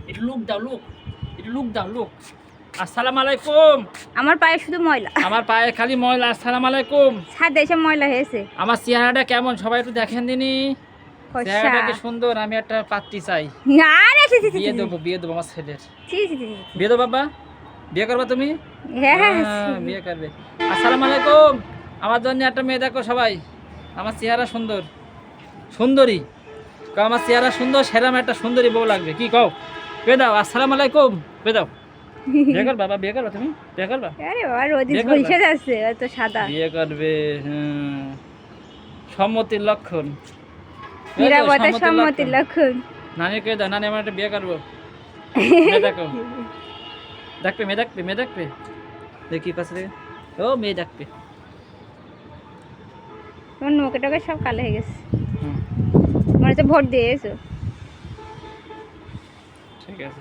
একটু লুক দাও, লুক, একটু লুক দাও, লুক। আসসালামু আলাইকুম। আমার পায়ে শুধু ময়লা, আমার পায়ে খালি ময়লা। আসসালামু আলাইকুম। ছাদে এসে ময়লা হয়েছে। আমার চেহারাটা কেমন সবাই একটু দেখেন দিনি। ফর্সা। চেহারাটা কি সুন্দর। আমি একটা পাত্রী চাই, আরে ছি, ছি, ছি, বিয়ে ছি, দেবো, বিয়ে দেবো আমার ছেলের। ছি, ছি, ছি, ছি। বিয়ে দেবো বাবা, বিয়ে করবা তুমি? হ্যাঁ, হ্যাঁ, বিয়ে করবে। আসসালামু আলাইকুম। আমার জন্য একটা মেয়ে দেখো সবাই। আমার চেহারা সুন্দর, সুন্দরী। কও আমার চেহারা সুন্দর, সেরকম একটা সুন্দরী বউ লাগবে। কি কও? কে দাও। আসসালামু আলাইকুম, কে দাও। বিয়ে করবা বাবা, বিয়ে করবা তুমি? বিয়ে করবা? আরে বাবা রোদি বিয়ে করবা? ঝলসে যাচ্ছে, এত সাদা। বিয়ে করবে, হ্যাঁ। সম্মতির লক্ষণ। নিরাপত্তা সম্মতির লক্ষণ। নানি কে দাও, নানি আমার একটা বিয়ে করবো। মেয়ে দেখো, দেখবে, মেয়ে দেখবে, মেয়ে দেখবে। দেখি কাছে থেকে। ও মেয়ে দেখবে। তোমার নোকে টোকে সব কালো হয়ে গেছে, হুম, মনে হচ্ছে ভোট দিয়ে এসো। ঠিক আছে।